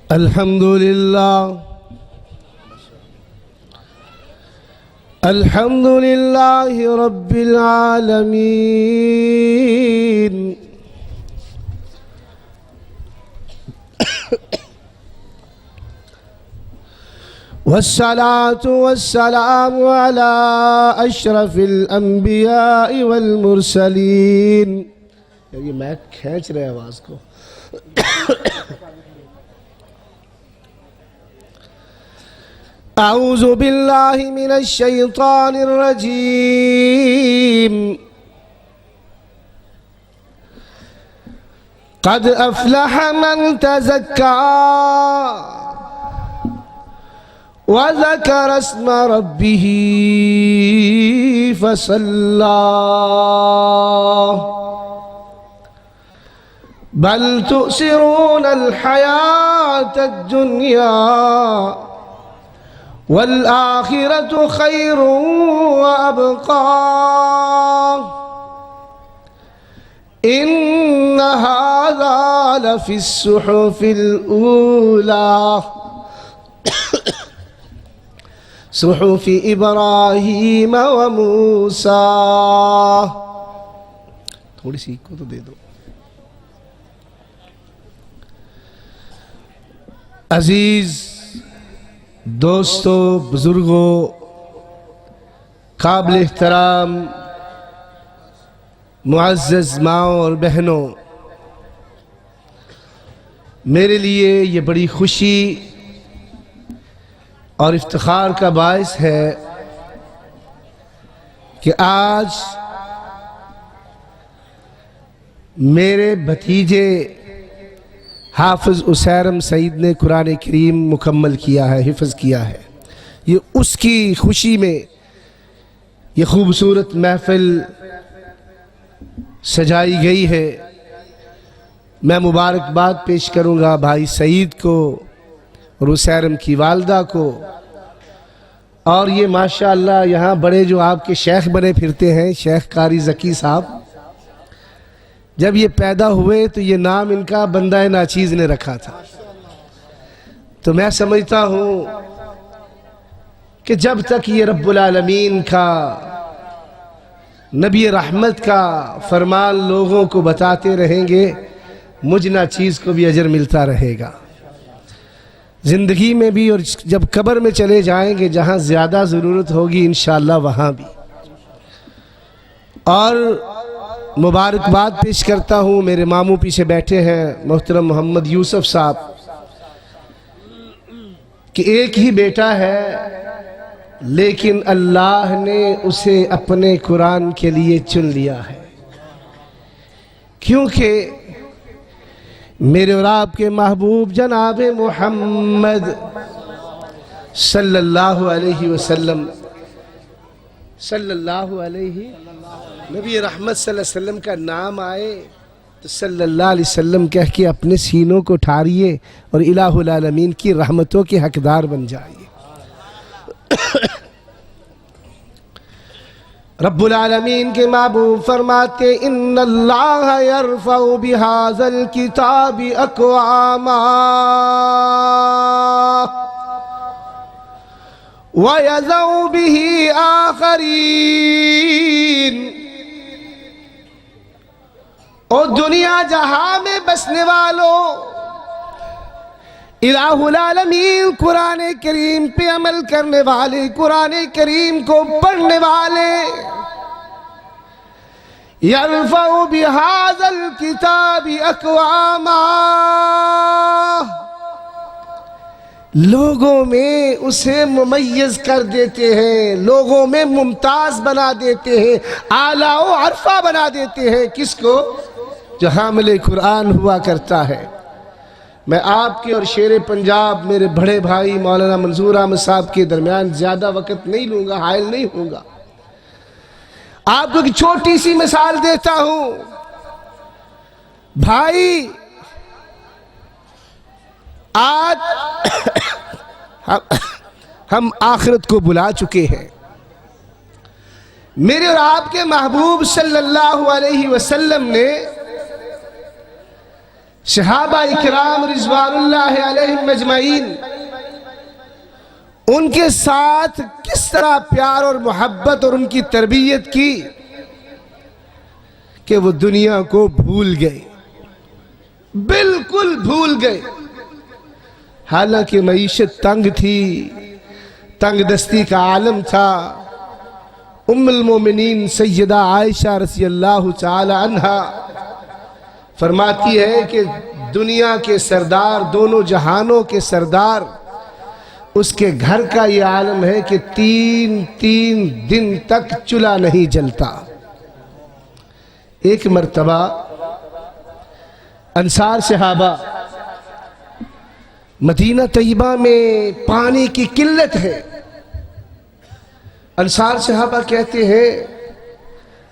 الحمد لله الحمد لله رب العالمين والصلاة والسلام على أشرف الأنبياء والمرسلين. یہ میک کھینچ رہے آواز کو. أعوذ بالله من الشيطان الرجيم. قد أفلح من تزكى وذكر اسم ربه فصلى بل تؤثرون الحياة الدنيا والآخرة خير وأبقى إن هذا لفي الصحف الأولى صحف إبراهيم وموسى. تھوڑی سی کو تو دے دو. عزیز دوستو، بزرگوں، قابل احترام معزز ماؤں اور بہنوں، میرے لیے یہ بڑی خوشی اور افتخار کا باعث ہے کہ آج میرے بھتیجے حافظ اسیرم سعید نے قرآن کریم مکمل کیا ہے، حفظ کیا ہے. یہ اس کی خوشی میں یہ خوبصورت محفل سجائی گئی ہے. میں مبارکباد پیش کروں گا بھائی سعید کو اور اسیرم کی والدہ کو. اور یہ ماشاءاللہ یہاں بڑے جو آپ کے شیخ بنے پھرتے ہیں، شیخ قاری ذکی صاحب، جب یہ پیدا ہوئے تو یہ نام ان کا بندہ ناچیز نے رکھا تھا. تو میں سمجھتا ہوں کہ جب تک یہ رب العالمین کا، نبی رحمت کا فرمان لوگوں کو بتاتے رہیں گے، مجھ ناچیز کو بھی اجر ملتا رہے گا زندگی میں بھی، اور جب قبر میں چلے جائیں گے جہاں زیادہ ضرورت ہوگی انشاءاللہ وہاں بھی. اور مبارکباد پیش کرتا ہوں، میرے ماموں پیچھے بیٹھے ہیں محترم محمد یوسف صاحب، کہ ایک ہی بیٹا ہے لیکن اللہ نے اسے اپنے قرآن کے لیے چن لیا ہے. کیونکہ میرے اور آپ کے محبوب جناب محمد صلی اللہ علیہ وسلم، نبی رحمت صلی اللہ علیہ وسلم کا نام آئے تو صلی اللہ علیہ وسلم کہہ کے اپنے سینوں کو ٹھاریے اور الہ العالمین کی رحمتوں کے حقدار بن جائیے. رب العالمین کے محبوب فرماتے ان اللہ یرفع بہذا الکتاب اقواما وَيَذَوْ بِهِ آخَرِينَ. اور دنیا جہاں میں بسنے والوں، الہ العالمین قرآن کریم پہ عمل کرنے والے، قرآن کریم کو پڑھنے والے، یرفع بہذا الکتاب اقواما، لوگوں میں اسے ممیز کر دیتے ہیں، لوگوں میں ممتاز بنا دیتے ہیں، اعلیٰ و عرفہ بنا دیتے ہیں. کس کو؟ جو حامل قرآن ہوا کرتا ہے. میں آپ کے اور شیر پنجاب میرے بڑے بھائی مولانا منظور احمد صاحب کے درمیان زیادہ وقت نہیں لوں گا، حائل نہیں ہوں گا. آپ کو ایک چھوٹی سی مثال دیتا ہوں. بھائی آج ہم آخرت کو بلا چکے ہیں. میرے اور آپ کے محبوب صلی اللہ علیہ وسلم نے صحابہ اکرام رضوان اللہ علیہم اجمعین ان کے ساتھ کس طرح پیار اور محبت اور ان کی تربیت کی کہ وہ دنیا کو بھول گئے، بالکل بھول گئے۔ حالانکہ معیشت تنگ تھی، تنگ دستی کا عالم تھا۔ ام المومنین سیدہ عائشہ رضی اللہ تعالی عنہا فرماتی ہے کہ دنیا کے سردار، دونوں جہانوں کے سردار، اس کے گھر کا یہ عالم ہے کہ تین دن تک چولہا نہیں جلتا۔ ایک مرتبہ انصار صحابہ، مدینہ طیبہ میں پانی کی قلت ہے، انصار صحابہ کہتے ہیں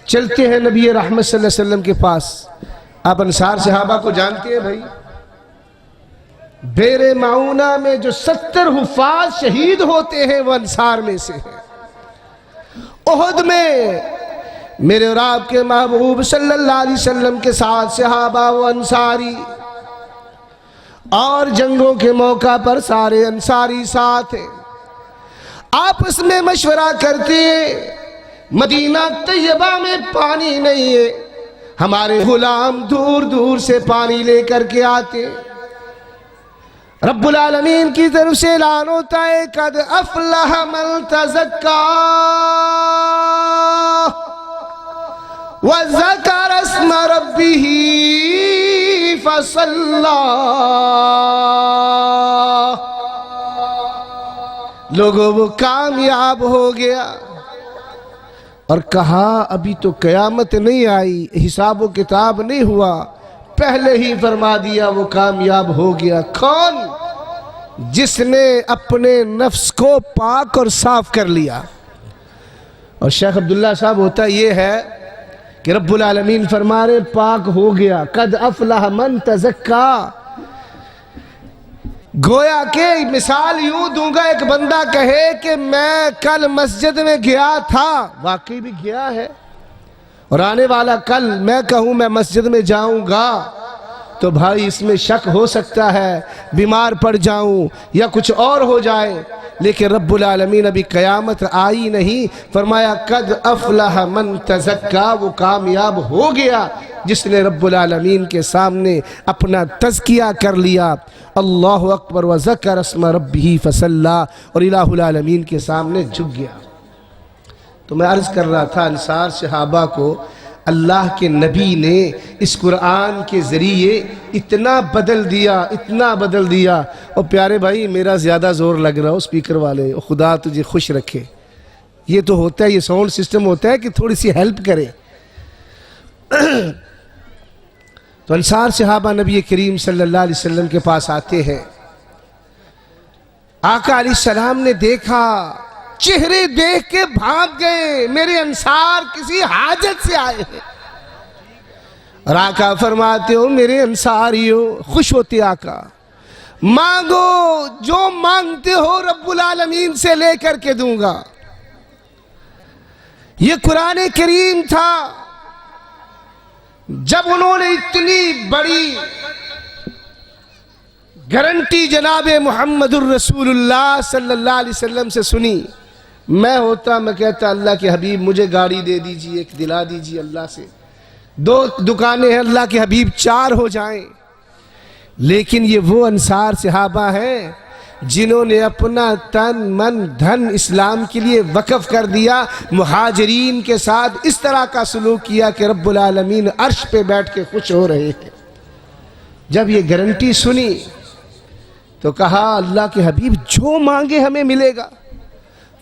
چلتے ہیں نبی رحمت صلی اللہ علیہ وسلم کے پاس۔ آپ انصار صحابہ کو جانتے ہیں بھائی، بیر معونہ میں جو 70 حفاظ شہید ہوتے ہیں وہ انصار میں سے ہیں۔ احد میں میرے اور آپ کے محبوب صلی اللہ علیہ وسلم کے ساتھ صحابہ و انصاری، اور جنگوں کے موقع پر سارے انصاری ساتھ ہیں، آپس میں مشورہ کرتے ہیں مدینہ طیبہ میں پانی نہیں ہے، ہمارے غلام دور دور سے پانی لے کر کے آتے۔ رب العالمین کی طرف سے اعلان ہوتا ہے قد افلح من تزکا وذکر اسم ربہ فصلی۔ لوگوں وہ کامیاب ہو گیا، اور کہا ابھی تو قیامت نہیں آئی، حساب و کتاب نہیں ہوا، پہلے ہی فرما دیا وہ کامیاب ہو گیا۔ کون؟ جس نے اپنے نفس کو پاک اور صاف کر لیا۔ اور شیخ عبداللہ صاحب ہوتا یہ ہے کہ رب العالمین فرما رہے پاک ہو گیا، قد افلح من تزکا۔ گویا کہ مثال یوں دوں گا، ایک بندہ کہے کہ میں کل مسجد میں گیا تھا، واقعی بھی گیا ہے، اور آنے والا کل میں کہوں میں مسجد میں جاؤں گا، تو بھائی اس میں شک ہو سکتا ہے بیمار پڑ جاؤں یا کچھ اور ہو جائے، لیکن رب العالمین ابھی قیامت آئی نہیں، فرمایا قد افلح من تزکا، وہ کامیاب ہو گیا جس نے رب العالمین کے سامنے اپنا تزکیہ کر لیا۔ اللہ اکبر وذکر اسم ربہ فصلی، اور الہ العالمین کے سامنے جھک گیا۔ تو میں عرض کر رہا تھا انصار صحابہ کو اللہ کے نبی نے اس قرآن کے ذریعے اتنا بدل دیا، اتنا بدل دیا۔ اور پیارے بھائی میرا زیادہ زور لگ رہا ہو اسپیکر والے، خدا تجھے خوش رکھے، یہ تو ہوتا ہے، یہ ساؤنڈ سسٹم ہوتا ہے کہ تھوڑی سی ہیلپ کرے۔ تو انصار صحابہ نبی کریم صلی اللہ علیہ وسلم کے پاس آتے ہیں، آقا علیہ السلام نے دیکھا، چہرے دیکھ کے بھاگ گئے، میرے انصار کسی حاجت سے آئے ہیں۔ اور آقا فرماتے ہو میرے انصاریوں، خوش ہوتے آقا، مانگو جو مانگتے ہو رب العالمین سے لے کر کے دوں گا۔ یہ قرآن کریم تھا، جب انہوں نے اتنی بڑی گارنٹی جناب محمد الرسول اللہ صلی اللہ علیہ وسلم سے سنی، میں ہوتا میں کہتا اللہ کے حبیب مجھے گاڑی دے دیجئے، ایک دلا دیجئے اللہ سے، 2 دکانیں ہیں اللہ کے حبیب 4 ہو جائیں۔ لیکن یہ وہ انصار صحابہ ہیں جنہوں نے اپنا تن من دھن اسلام کے لیے وقف کر دیا، مہاجرین کے ساتھ اس طرح کا سلوک کیا کہ رب العالمین عرش پہ بیٹھ کے خوش ہو رہے ہیں۔ جب یہ گارنٹی سنی تو کہا اللہ کے حبیب جو مانگے ہمیں ملے گا،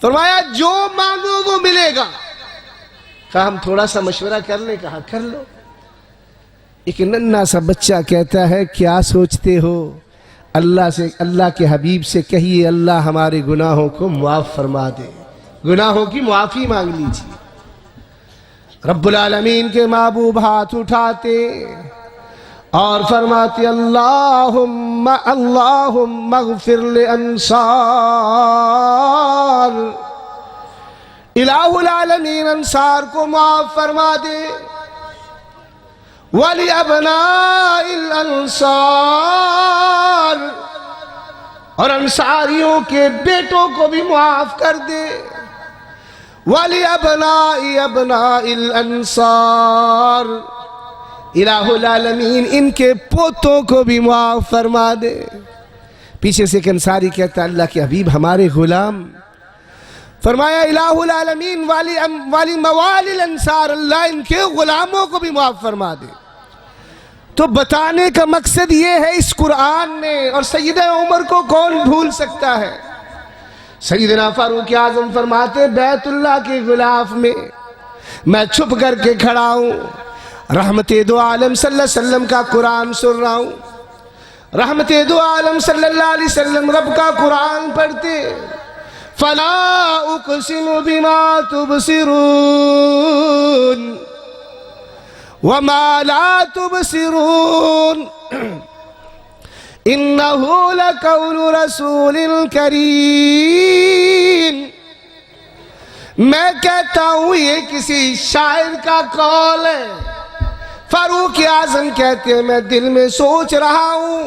فرمایا جو مانگو وہ ملے گا۔ کہا ہم تھوڑا سا مشورہ کر لیں، کہا کر لو۔ ایک ننھا سا بچہ کہتا ہے کیا سوچتے ہو؟ اللہ سے، اللہ کے حبیب سے کہیے اللہ ہمارے گناہوں کو معاف فرما دے، گناہوں کی معافی مانگ لیجیے۔ رب العالمین کے محبوب ہاتھ اٹھاتے اور فرماتے اللہم اغفر لانصار، الہ العالمین انصار کو معاف فرما دے۔ وَلِأَبْنَاءِ الْأَنصَارِ، اور انصاریوں کے بیٹوں کو بھی معاف کر دے. وَلِأَبْنَاءِ أَبْنَاءِ الْأَنصَارِ، الہ العالمین ان کے پوتوں کو بھی معاف فرما دے. پیچھے سے ایک انصاری کہتا ہے اللہ کے حبیب ہمارے غلام، فرمایا الہ العالمین والی موالی الانصار، اللہ ان کے غلاموں کو بھی معاف فرما دے. تو بتانے کا مقصد یہ ہے اس قرآن میں، اور سیدہ عمر کو کون بھول سکتا ہے. سیدنا فاروق اعظم فرماتے بیت اللہ کے غلاف میں میں چھپ کر کے کھڑا ہوں، رحمت دو عالم صلی اللہ علیہ وسلم کا قرآن سن رہا ہوں. رحمت دو عالم صلی اللہ علیہ وسلم رب کا قرآن پڑھتے، فَلَا أُقْسِمُ بِمَا تُبْصِرُونَ وَمَا لَا تُبْصِرُونَ إِنَّهُ لَقَوْلُ رَسُولٍ كَرِيمٍ. میں کہتا ہوں یہ کسی شاعر کا قول ہے. فاروق اعظم کہتے ہیں میں دل میں سوچ رہا ہوں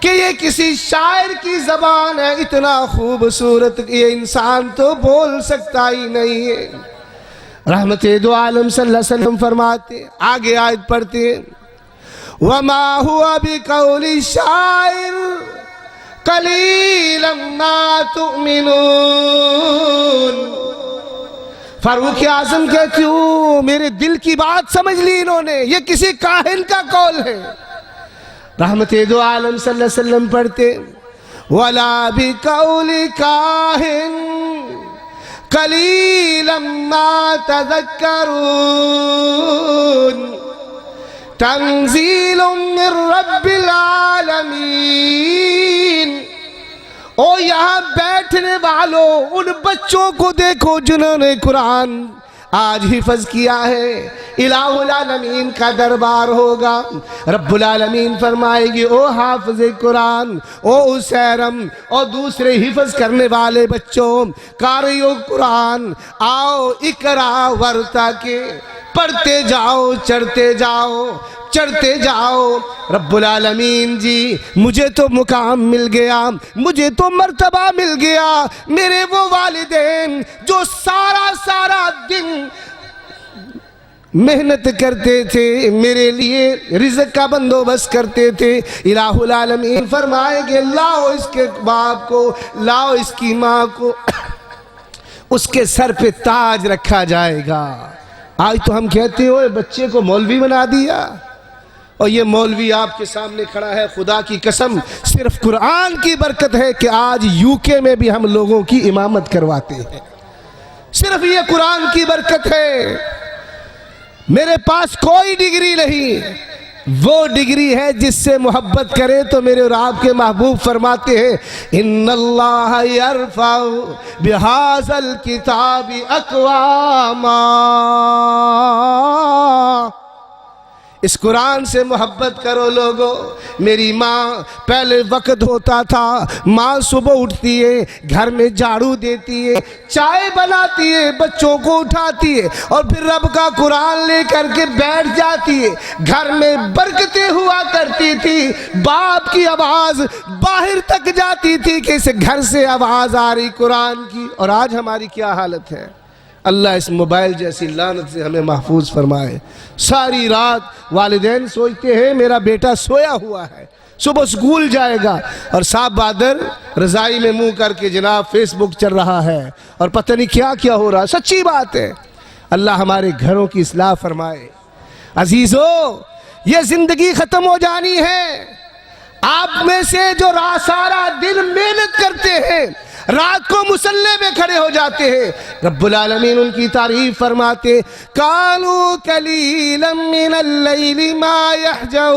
کہ یہ کسی شاعر کی زبان ہے، اتنا خوبصورت یہ انسان تو بول سکتا ہی نہیں ہے. رحمت دو عالم صلی اللہ علیہ وسلم فرماتے، آگے آیت پڑھتے ہیں، وَمَا هُوَ بِقَوْلِ شَاعِرٍ قَلِيلًا مَا تُؤْمِنُونَ. فاروق اعظم کہتے ہوں میرے دل کی بات سمجھ لی انہوں نے، یہ کسی کاہن کا قول ہے. رحمت دو عالم صلی اللہ علیہ وسلم پڑھتے، وَلَا بِقَوْلِ كَاهِنٍ قَلِيلًا مَا تَذَكَّرُونَ تَنزِيلٌ مِّن رَّبِّ الْعَالَمِينَ. او یہاں بیٹھنے والوں ان بچوں کو دیکھو جنہوں نے قرآن آج حفظ کیا ہے. الہ العالمین کا دربار ہوگا، رب العالمین فرمائے گی او حافظ قرآن، او اسیرم، او دوسرے حفظ کرنے والے بچوں، قاریو قرآن، آؤ اقرا ورتا کے پڑھتے جاؤ، چڑھتے جاؤ، چڑھتے جاؤ. رب العالمین جی مجھے تو مقام مل گیا، مجھے تو مرتبہ مل گیا. میرے وہ والدین جو سارا دن محنت کرتے تھے، میرے لیے رزق کا بندوبست کرتے تھے، الہ العالمین فرمائے کہ لاؤ اس کے باپ کو، لاؤ اس کی ماں کو، اس کے سر پہ تاج رکھا جائے گا. آج تو ہم کہتے ہوئے بچے کو مولوی بنا دیا، اور یہ مولوی آپ کے سامنے کھڑا ہے. خدا کی قسم صرف قرآن کی برکت ہے کہ آج UK میں بھی ہم لوگوں کی امامت کرواتے ہیں، صرف یہ قرآن کی برکت ہے. میرے پاس کوئی ڈگری نہیں، وہ ڈگری ہے جس سے محبت کرے تو میرے اور آپ کے محبوب فرماتے ہیں ان اللہ یرفع بہذا الکتاب اقواما. اس قرآن سے محبت کرو لوگو. میری ماں پہلے وقت ہوتا تھا، ماں صبح اٹھتی ہے، گھر میں جھاڑو دیتی ہے، چائے بناتی ہے، بچوں کو اٹھاتی ہے، اور پھر رب کا قرآن لے کر کے بیٹھ جاتی ہے. گھر میں برکتیں ہوا کرتی تھی، باپ کی آواز باہر تک جاتی تھی کہ اس گھر سے آواز آ رہی قرآن کی. اور آج ہماری کیا حالت ہے؟ اللہ اس موبائل جیسی لعنت سے ہمیں محفوظ فرمائے. ساری رات والدین سوچتے ہیں میرا بیٹا سویا ہوا ہے، صبح سکول جائے گا، اور صاحب بادر رضائی میں منہ کر کے جناب فیس بک چل رہا ہے اور پتہ نہیں کیا کیا ہو رہا. سچی بات ہے. اللہ ہمارے گھروں کی اصلاح فرمائے. عزیزو یہ زندگی ختم ہو جانی ہے. آپ میں سے جو سارا دن محنت کرتے ہیں، رات کو مصلی میں کھڑے ہو جاتے ہیں، رب العالمین ان کی تعریف فرماتے کانوا قلیلا من اللیل ما یہجعون.